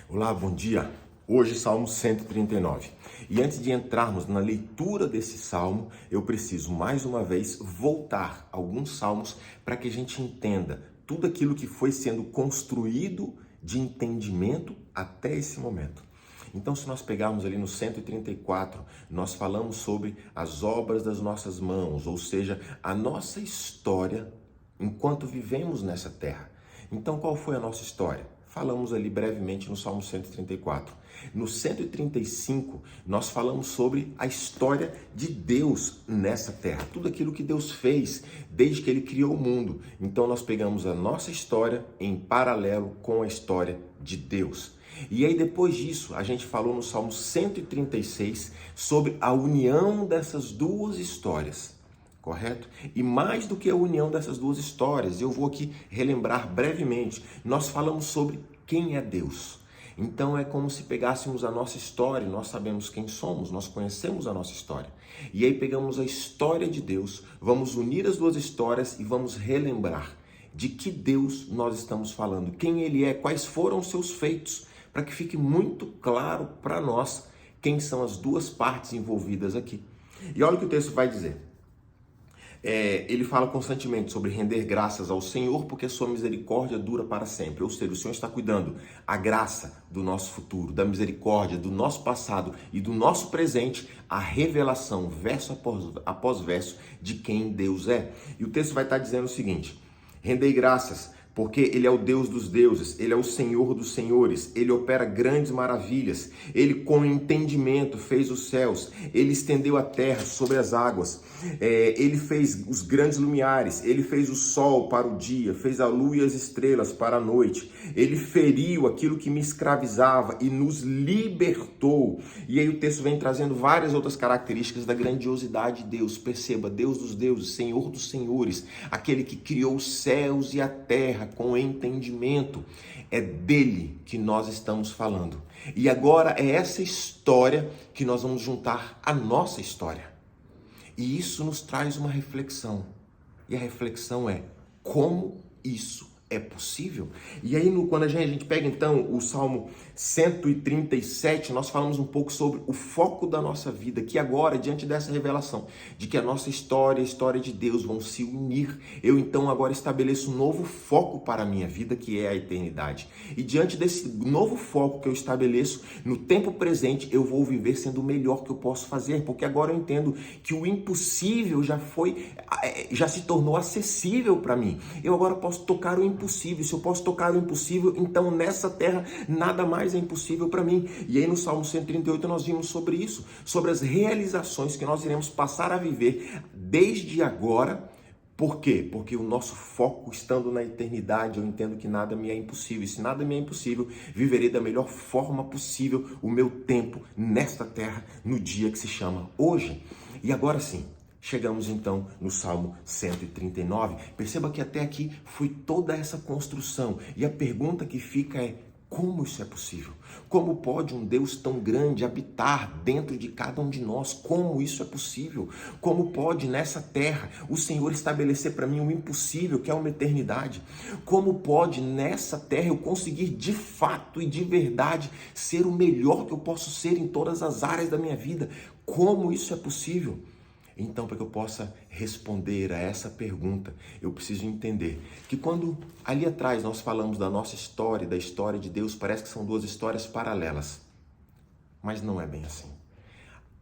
Olá, bom dia. Hoje, Salmo 139. E antes de entrarmos na leitura desse salmo, eu preciso mais uma vez voltar a alguns salmos para que a gente entenda tudo aquilo que foi sendo construído de entendimento até esse momento. Então, se nós pegarmos ali no 134, nós falamos sobre as obras das nossas mãos, ou seja, a nossa história enquanto vivemos nessa terra. Então, qual foi a nossa história? Falamos ali brevemente no Salmo 134. No 135, nós falamos sobre a história de Deus nessa terra. Tudo aquilo que Deus fez desde que Ele criou o mundo. Então, nós pegamos a nossa história em paralelo com a história de Deus. E aí, depois disso, a gente falou no Salmo 136 sobre a união dessas duas histórias. Correto? E mais do que a união dessas duas histórias, eu vou aqui relembrar brevemente. Nós falamos sobre quem é Deus. Então é como se pegássemos a nossa história, nós sabemos quem somos, nós conhecemos a nossa história. E aí pegamos a história de Deus, vamos unir as duas histórias e vamos relembrar de que Deus nós estamos falando, quem Ele é, quais foram os seus feitos, para que fique muito claro para nós quem são as duas partes envolvidas aqui. E olha o que o texto vai dizer. Ele fala constantemente sobre render graças ao Senhor, porque a sua misericórdia dura para sempre. Ou seja, o Senhor está cuidando a graça do nosso futuro, da misericórdia do nosso passado e do nosso presente, a revelação, verso após verso, de quem Deus é. E o texto vai estar dizendo o seguinte: rendei graças, porque Ele é o Deus dos deuses, Ele é o Senhor dos senhores, Ele opera grandes maravilhas, Ele com entendimento fez os céus, Ele estendeu a terra sobre as águas, Ele fez os grandes lumiares, Ele fez o sol para o dia, fez a lua e as estrelas para a noite, Ele feriu aquilo que me escravizava e nos libertou. E aí o texto vem trazendo várias outras características da grandiosidade de Deus. Perceba, Deus dos deuses, Senhor dos senhores, aquele que criou os céus e a terra com entendimento. É dele que nós estamos falando. E agora é essa história que nós vamos juntar à nossa história. E isso nos traz uma reflexão. E a reflexão é: como isso é possível? E aí, quando a gente pega então o Salmo 137, nós falamos um pouco sobre o foco da nossa vida, que agora, diante dessa revelação, de que a nossa história e a história de Deus vão se unir, eu então agora estabeleço um novo foco para a minha vida, que é a eternidade. E diante desse novo foco que eu estabeleço, no tempo presente, eu vou viver sendo o melhor que eu posso fazer, porque agora eu entendo que o impossível já se tornou acessível para mim. Eu agora posso tocar o impossível. Se eu posso tocar o impossível, então nessa terra nada mais é impossível para mim. E aí no Salmo 138 nós vimos sobre isso, sobre as realizações que nós iremos passar a viver desde agora. Por quê? Porque o nosso foco estando na eternidade, eu entendo que nada me é impossível. E se nada me é impossível, viverei da melhor forma possível o meu tempo nesta terra, no dia que se chama hoje. E agora sim, chegamos então no Salmo 139. Perceba que até aqui foi toda essa construção. E a pergunta que fica é: como isso é possível? Como pode um Deus tão grande habitar dentro de cada um de nós? Como isso é possível? Como pode nessa terra o Senhor estabelecer para mim o impossível, que é uma eternidade? Como pode nessa terra eu conseguir de fato e de verdade ser o melhor que eu posso ser em todas as áreas da minha vida? Como isso é possível? Então, para que eu possa responder a essa pergunta, eu preciso entender que quando ali atrás nós falamos da nossa história, da história de Deus, parece que são duas histórias paralelas. Mas não é bem assim.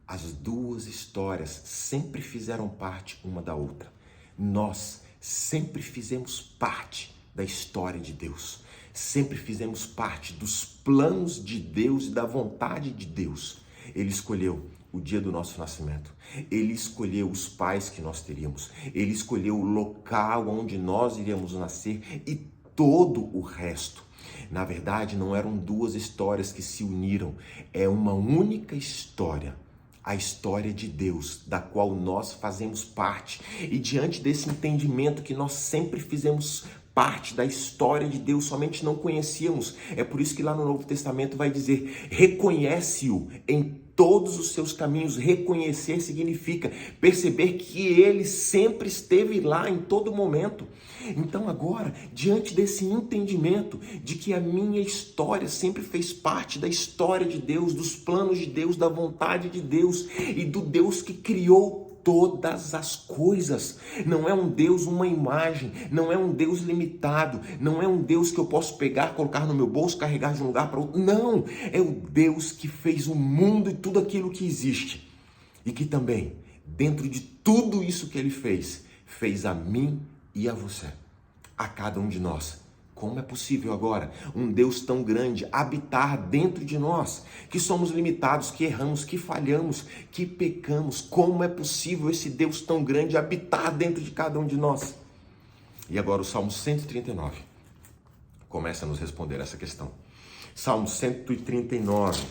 As duas histórias sempre fizeram parte uma da outra. Nós sempre fizemos parte da história de Deus. Sempre fizemos parte dos planos de Deus e da vontade de Deus. Ele escolheu o dia do nosso nascimento. Ele escolheu os pais que nós teríamos. Ele escolheu o local onde nós iríamos nascer e todo o resto. Na verdade, não eram duas histórias que se uniram. É uma única história. A história de Deus, da qual nós fazemos parte. E diante desse entendimento que nós sempre fizemos parte da história de Deus, somente não conhecíamos. É por isso que lá no Novo Testamento vai dizer: reconhece-o em todos os seus caminhos. Reconhecer significa perceber que ele sempre esteve lá em todo momento. Então agora, diante desse entendimento de que a minha história sempre fez parte da história de Deus, dos planos de Deus, da vontade de Deus e do Deus que criou todas as coisas. Não é um Deus, uma imagem, não é um Deus limitado, não é um Deus que eu posso pegar, colocar no meu bolso, carregar de um lugar para outro. Não, é o Deus que fez o mundo e tudo aquilo que existe. E que também, dentro de tudo isso que ele fez a mim e a você, a cada um de nós. Como é possível agora um Deus tão grande habitar dentro de nós, que somos limitados, que erramos, que falhamos, que pecamos? Como é possível esse Deus tão grande habitar dentro de cada um de nós? E agora o Salmo 139 começa a nos responder essa questão. Salmo 139.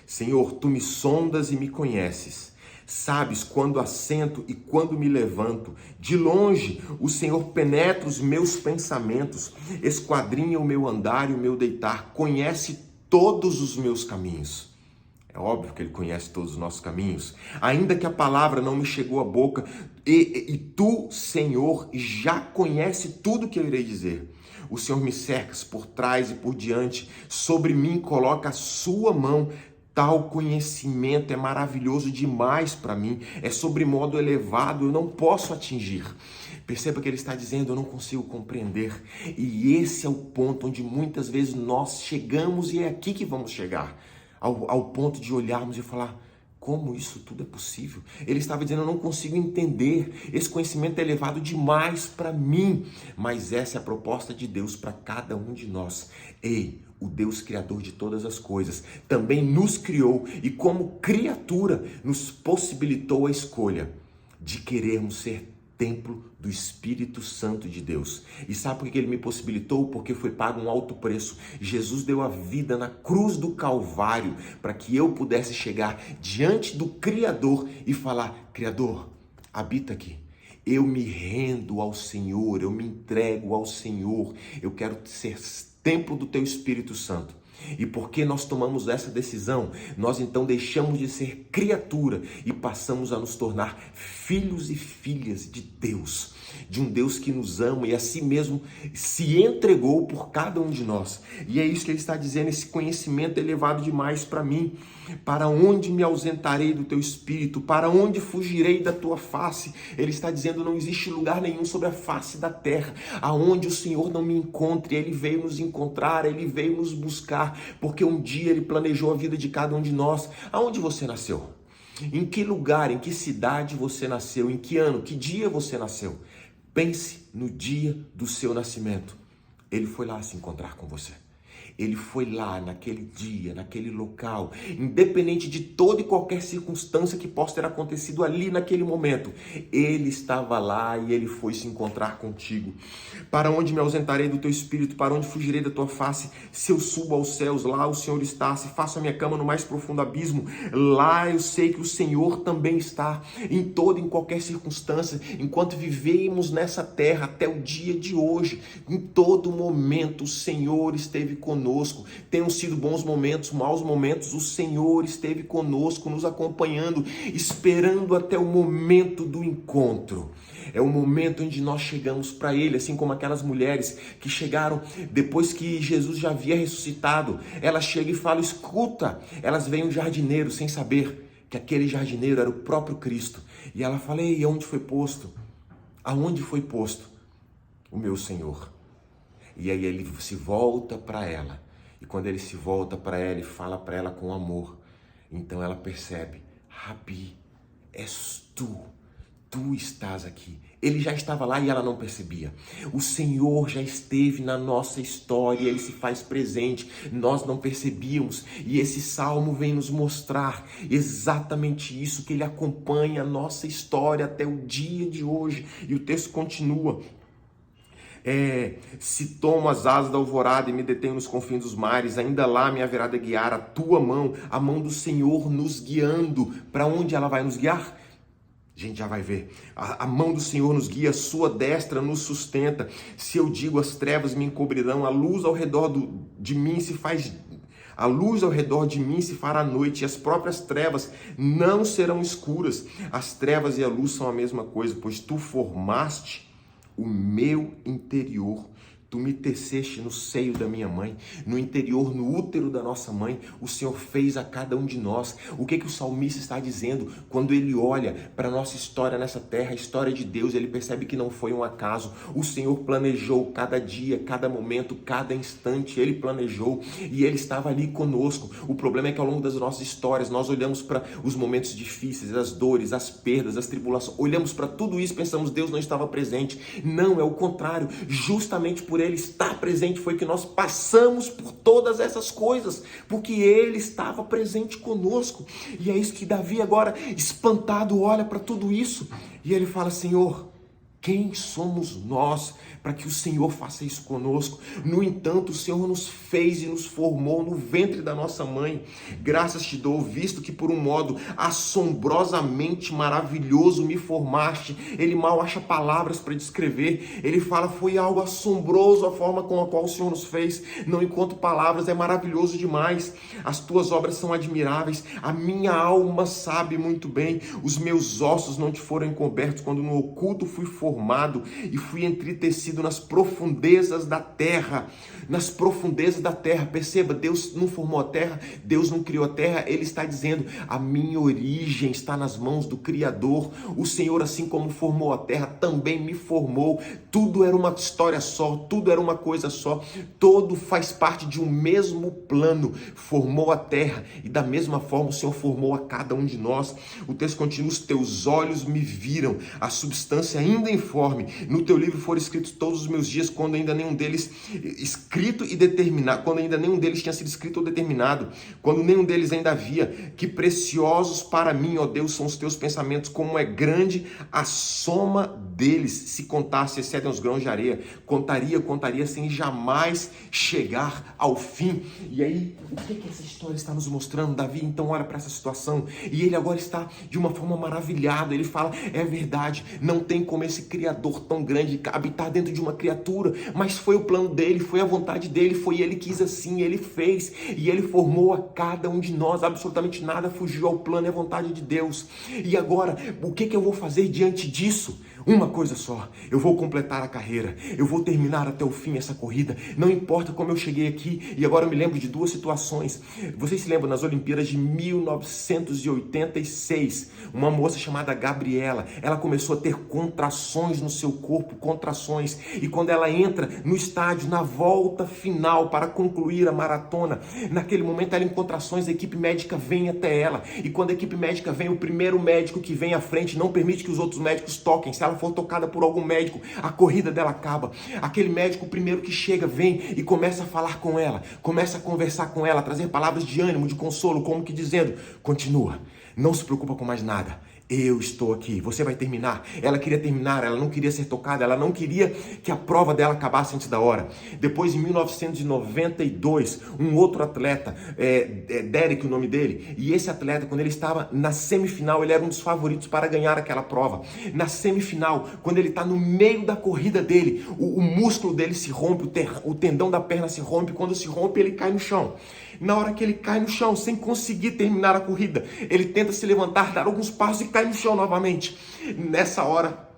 Senhor, tu me sondas e me conheces. Sabes quando assento e quando me levanto. De longe, o Senhor penetra os meus pensamentos, esquadrinha o meu andar e o meu deitar, conhece todos os meus caminhos. É óbvio que ele conhece todos os nossos caminhos, ainda que a palavra não me chegou à boca, e tu, Senhor, já conhece tudo que eu irei dizer. O Senhor me cercas por trás e por diante, sobre mim coloca a sua mão. Tal conhecimento é maravilhoso demais para mim, é sobremodo elevado, eu não posso atingir. Perceba que ele está dizendo: eu não consigo compreender. E esse é o ponto onde muitas vezes nós chegamos, e é aqui que vamos chegar, ao ponto de olharmos e falar: como isso tudo é possível? Ele estava dizendo: eu não consigo entender, esse conhecimento é elevado demais para mim. Mas essa é a proposta de Deus para cada um de nós. Ei, o Deus criador de todas as coisas também nos criou e como criatura nos possibilitou a escolha de querermos ser templo do Espírito Santo de Deus. E sabe por que ele me possibilitou? Porque foi pago um alto preço. Jesus deu a vida na cruz do Calvário para que eu pudesse chegar diante do Criador e falar: Criador, habita aqui. Eu me rendo ao Senhor, eu me entrego ao Senhor. Eu quero ser templo do teu Espírito Santo. E porque nós tomamos essa decisão, nós então deixamos de ser criatura e passamos a nos tornar filhos e filhas de Deus, de um Deus que nos ama e a si mesmo se entregou por cada um de nós. E é isso que ele está dizendo: esse conhecimento é elevado demais para mim. Para onde me ausentarei do teu Espírito? Para onde fugirei da tua face? Ele está dizendo: não existe lugar nenhum sobre a face da terra aonde o Senhor não me encontre. Ele veio nos encontrar, ele veio nos buscar, porque um dia ele planejou a vida de cada um de nós. Aonde você nasceu? Em que lugar, em que cidade você nasceu? Em que ano, que dia você nasceu? Pense no dia do seu nascimento. Ele foi lá se encontrar com você. Ele foi lá naquele dia, naquele local, independente de toda e qualquer circunstância que possa ter acontecido ali naquele momento. Ele estava lá e ele foi se encontrar contigo. Para onde me ausentarei do teu Espírito? Para onde fugirei da tua face? Se eu subo aos céus, lá o Senhor está. Se faço a minha cama no mais profundo abismo, lá eu sei que o Senhor também está. Em toda e em qualquer circunstância, enquanto vivemos nessa terra até o dia de hoje, em todo momento o Senhor esteve conosco. Tenham sido bons momentos, maus momentos, o Senhor esteve conosco, nos acompanhando, esperando até o momento do encontro. É o momento onde nós chegamos para Ele, assim como aquelas mulheres que chegaram depois que Jesus já havia ressuscitado. Elas chegam e falam: escuta, elas veem um jardineiro sem saber que aquele jardineiro era o próprio Cristo. E ela fala: ei, aonde foi posto? Aonde foi posto o meu Senhor? E aí ele se volta para ela. E quando ele se volta para ela e fala para ela com amor, então ela percebe: Rabi, és tu. Tu estás aqui. Ele já estava lá e ela não percebia. O Senhor já esteve na nossa história, Ele se faz presente, nós não percebíamos. E esse salmo vem nos mostrar exatamente isso, que Ele acompanha a nossa história até o dia de hoje. E o texto continua: se tomo as asas da alvorada e me detenho nos confins dos mares, ainda lá me haverá de guiar a tua mão, a mão do Senhor nos guiando. Para onde ela vai nos guiar? A gente já vai ver. A mão do Senhor nos guia, a sua destra nos sustenta. Se eu digo as trevas me encobrirão, a luz ao redor de mim se faz... A luz ao redor de mim se fará noite, e as próprias trevas não serão escuras. As trevas e a luz são a mesma coisa, pois tu formaste o meu interior. Tu me teceste no seio da minha mãe, no interior, no útero da nossa mãe, o Senhor fez a cada um de nós. O que o salmista está dizendo? Quando ele olha para a nossa história nessa terra, a história de Deus, ele percebe que não foi um acaso. O Senhor planejou cada dia, cada momento, cada instante, ele planejou e ele estava ali conosco. O problema é que ao longo das nossas histórias, nós olhamos para os momentos difíceis, as dores, as perdas, as tribulações, olhamos para tudo isso e pensamos, Deus não estava presente. Não, é o contrário, justamente por ele estar presente foi que nós passamos por todas essas coisas, porque ele estava presente conosco. E é isso que Davi agora, espantado, olha para tudo isso e ele fala, Senhor, quem somos nós para que o Senhor faça isso conosco? No entanto, o Senhor nos fez e nos formou no ventre da nossa mãe. Graças te dou, visto que por um modo assombrosamente maravilhoso me formaste. Ele mal acha palavras para descrever. Ele fala, foi algo assombroso a forma com a qual o Senhor nos fez. Não encontro palavras, é maravilhoso demais. As tuas obras são admiráveis. A minha alma sabe muito bem. Os meus ossos não te foram encobertos quando no oculto fui formado e fui entretecido nas profundezas da terra. Nas profundezas da terra. Perceba, Deus não formou a terra, Deus não criou a terra. Ele está dizendo, a minha origem está nas mãos do Criador. O Senhor, assim como formou a terra, também me formou. Tudo era uma história só, tudo era uma coisa só. Todo faz parte de um mesmo plano. Formou a terra e da mesma forma o Senhor formou a cada um de nós. O texto continua, os teus olhos me viram, a substância ainda informe. No teu livro foram escritos todos os meus dias, quando ainda nenhum deles escrito e determinado, quando ainda nenhum deles tinha sido escrito ou determinado, quando nenhum deles ainda havia. Que preciosos para mim, ó Deus, são os teus pensamentos, como é grande a soma deles. Se contasse, excedem os grãos de areia. Contaria sem jamais chegar ao fim. E aí, o que essa história está nos mostrando? Davi então olha para essa situação e ele agora está de uma forma maravilhado. Ele fala, é verdade, não tem como esse Criador tão grande habitar dentro de uma criatura, mas foi o plano dele, foi a vontade dele, foi ele que quis assim, ele fez e ele formou a cada um de nós. Absolutamente nada fugiu ao plano e à vontade de Deus. E agora, o que eu vou fazer diante disso? Uma coisa só, eu vou completar a carreira, eu vou terminar até o fim essa corrida, não importa como eu cheguei aqui. E agora eu me lembro de duas situações. Vocês se lembram nas Olimpíadas de 1986, uma moça chamada Gabriela, ela começou a ter contrações no seu corpo, contrações, e quando ela entra no estádio, na volta final para concluir a maratona, naquele momento ela em contrações, a equipe médica vem até ela, e quando a equipe médica vem, o primeiro médico que vem à frente não permite que os outros médicos toquem. Se ela for tocada por algum médico, a corrida dela acaba. Aquele médico, o primeiro que chega, vem e começa a falar com ela, começa a conversar com ela, trazer palavras de ânimo, de consolo, como que dizendo, continua, não se preocupa com mais nada. Eu estou aqui, você vai terminar. Ela queria terminar, ela não queria ser tocada, ela não queria que a prova dela acabasse antes da hora. Depois, em 1992, um outro atleta, Derek, o nome dele, e esse atleta, quando ele estava na semifinal, ele era um dos favoritos para ganhar aquela prova. Na semifinal, quando ele está no meio da corrida dele, o músculo dele se rompe, o tendão da perna se rompe, quando se rompe, ele cai no chão. Na hora que ele cai no chão, sem conseguir terminar a corrida, ele tenta se levantar, dar alguns passos e cai no chão novamente. Nessa hora,